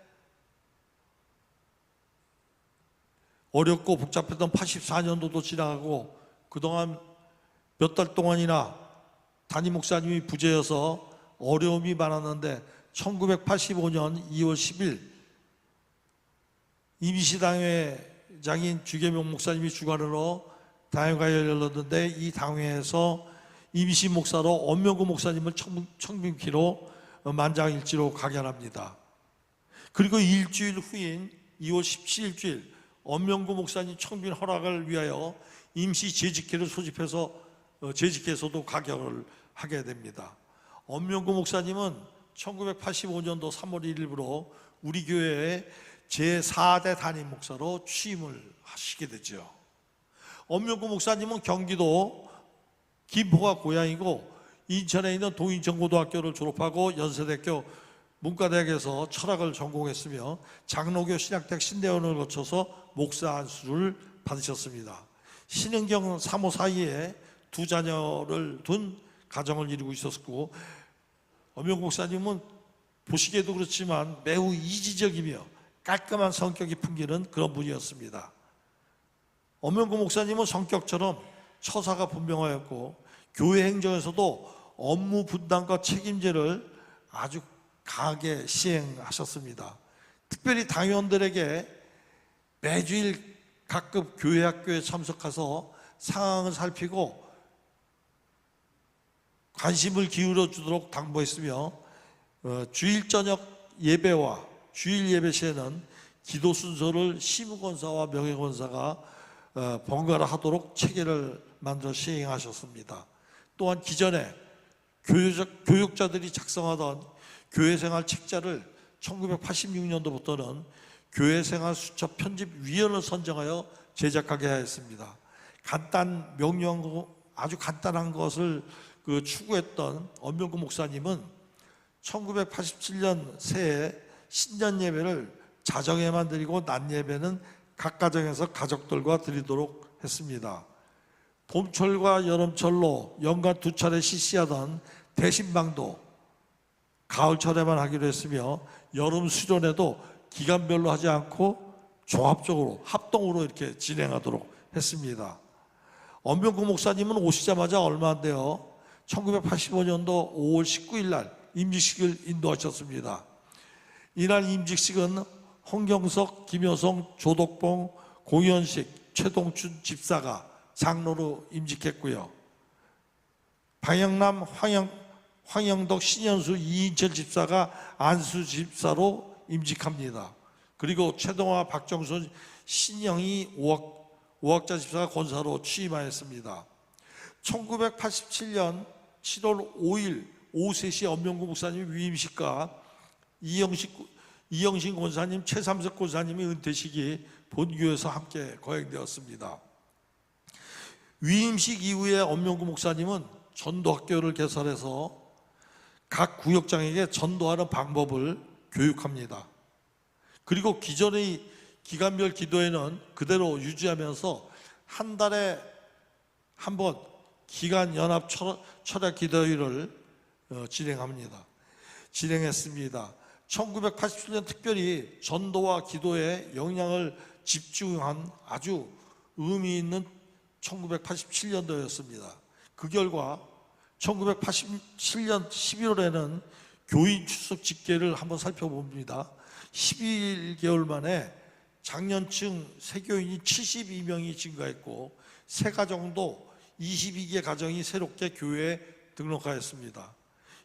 어렵고 복잡했던 84년도도 지나가고 그동안 몇 달 동안이나 담임 목사님이 부재여서 어려움이 많았는데, 1985년 2월 10일 임시당회장인 주계명 목사님이 주관으로 당회가 열렸는데, 이 당회에서 임시 목사로 엄명구 목사님을 청빙키로 만장일치로 가결합니다. 그리고 일주일 후인 2월 17일 주일 엄명구 목사님 청빙 허락을 위하여 임시 재직회를 소집해서 재직회에서도 가결을 하게 됩니다. 엄명구 목사님은 1985년도 3월 1일부로 우리 교회의 제4대 담임 목사로 취임을 하시게 되죠. 엄명구 목사님은 경기도 김포가 고향이고 인천에 있는 동인정고등학교를 졸업하고 연세대학교 문과대학에서 철학을 전공했으며 장로교 신학대학 신대원을 거쳐서 목사 안수를 받으셨습니다. 신은경 사모 사이에 두 자녀를 둔 가정을 이루고 있었고, 엄명구 목사님은 보시기에도 그렇지만 매우 이지적이며 깔끔한 성격이 풍기는 그런 분이었습니다. 엄명구 목사님은 성격처럼 처사가 분명하였고, 교회 행정에서도 업무 분담과 책임제를 아주 강하게 시행하셨습니다. 특별히 당회원들에게 매주일 각급 교회 학교에 참석해서 상황을 살피고 관심을 기울여 주도록 당부했으며, 주일 저녁 예배와 주일 예배 시에는 기도 순서를 시무권사와 명예권사가 번갈아 하도록 체계를 만들어 시행하셨습니다. 또한 기존에 교육자들이 작성하던 교회생활 책자를 1986년도부터는 교회생활 수첩 편집위원을 선정하여 제작하게 하였습니다. 아주 간단한 것을 추구했던 엄명구 목사님은 1987년 새해 신년 예배를 자정에만 드리고 낮 예배는 각 가정에서 가족들과 드리도록 했습니다. 봄철과 여름철로 연간 2차례 실시하던 대신방도 가을철에만 하기로 했으며, 여름 수련회도 기간별로 하지 않고 종합적으로 합동으로 이렇게 진행하도록 했습니다. 엄명구 목사님은 오시자마자 얼마 안 돼요 1985년도 5월 19일 날 임직식을 인도하셨습니다. 이날 임직식은 홍경석, 김여성, 조덕봉, 고현식, 최동춘 집사가 장로로 임직했고요. 방영남, 황영덕, 신현수, 이인철 집사가 안수 집사로 임직합니다. 그리고 최동화, 박정순, 신영희, 오학자 집사가 권사로 취임하였습니다. 1987년 7월 5일 오후 3시 엄명구 목사님 위임식과 이영신 권사님, 최삼석 권사님의 은퇴식이 본교에서 함께 거행되었습니다. 위임식 이후에 엄명구 목사님은 전도학교를 개설해서 각 구역장에게 전도하는 방법을 교육합니다. 그리고 기존의 기간별 기도회는 그대로 유지하면서 한 달에 한 번 기간 연합 철학 기도회를 진행했습니다. 1987년 특별히 전도와 기도에 영향을 집중한 아주 의미 있는 1987년도였습니다. 그 결과 1987년 11월에는 교인 출석 집계를 한번 살펴봅니다. 11개월 만에 장년층 세교인이 72명이 증가했고 세 가정도 22개 가정이 새롭게 교회에 등록하였습니다.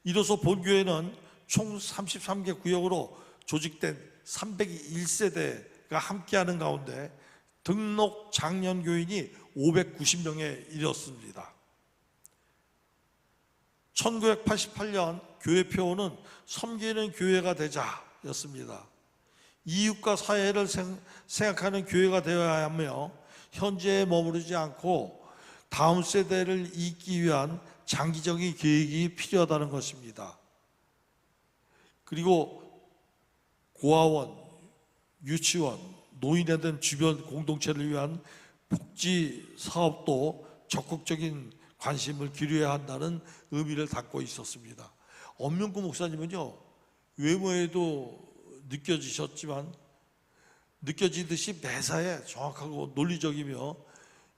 이로써 본교회는 총 33개 구역으로 조직된 301세대가 함께하는 가운데 등록 장년교인이 590명에 이르렀습니다. 1988년 교회 표어는 섬기는 교회가 되자였습니다. 이웃과 사회를 생각하는 교회가 되어야 하며 현재에 머무르지 않고 다음 세대를 잇기 위한 장기적인 계획이 필요하다는 것입니다. 그리고 고아원, 유치원, 노인에 대한 주변 공동체를 위한 복지 사업도 적극적인 관심을 기울여야 한다는 의미를 담고 있었습니다. 엄명구 목사님은요, 외모에도 느껴지듯이 매사에 정확하고 논리적이며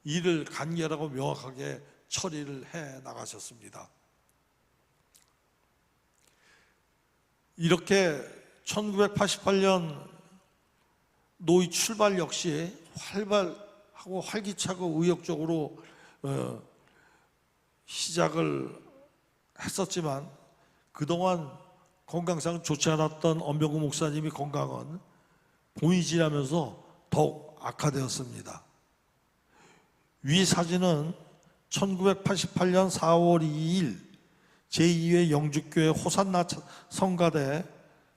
일을 간결하고 명확하게 처리를 해 나가셨습니다. 이렇게 1988년 노이 출발 역시 활발하고 활기차고 의욕적으로 시작을 했었지만 그동안 건강상 좋지 않았던 엄명구 목사님의 건강은 봄이 지나면서 더욱 악화되었습니다. 위 사진은 1988년 4월 2일 제2회 영주교회 호산나 성가대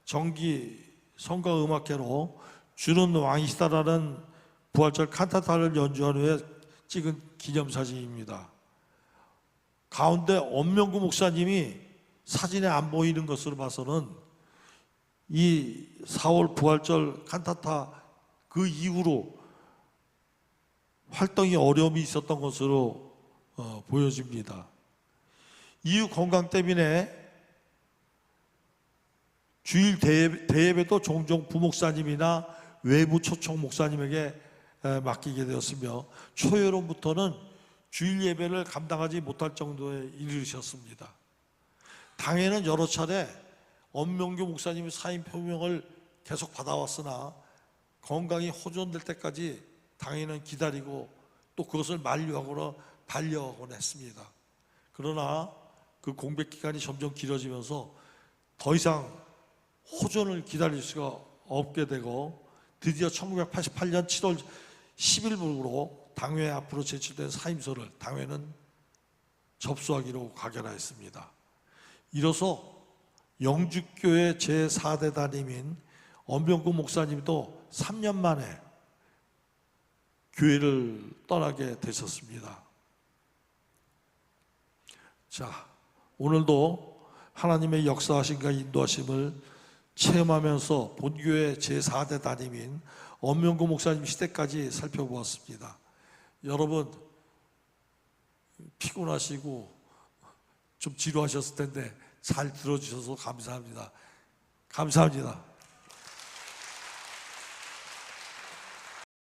정기 성가음악회로 주는 왕이시다라는 부활절 칸타타를 연주한 후에 찍은 기념사진입니다. 가운데 엄명구 목사님이 사진에 안 보이는 것으로 봐서는 이 4월 부활절 칸타타 그 이후로 활동이 어려움이 있었던 것으로 보여집니다. 이후 건강 때문에 주일 대예배도 종종 부목사님이나 외부 초청 목사님에게 맡기게 되었으며 초여름부터는 주일 예배를 감당하지 못할 정도에 이르셨습니다. 당에는 여러 차례 엄명규 목사님의 사임 표명을 계속 받아왔으나 건강이 호전될 때까지 당에는 기다리고 또 그것을 만류하거나 반려하곤 했습니다. 그러나 그 공백 기간이 점점 길어지면서 더 이상 호전을 기다릴 수가 없게 되고 드디어 1988년 7월 10일부로 당회 앞으로 제출된 사임서를 당회는 접수하기로 가결하였습니다. 이로써 영주교회 제4대 담임인 엄명구 목사님도 3년 만에 교회를 떠나게 되셨습니다. 자, 오늘도 하나님의 역사하심과 인도하심을 체험하면서 본교회 제4대 담임인 엄명구 목사님 시대까지 살펴보았습니다. 여러분 피곤하시고 좀 지루하셨을 텐데 잘 들어주셔서 감사합니다. 감사합니다.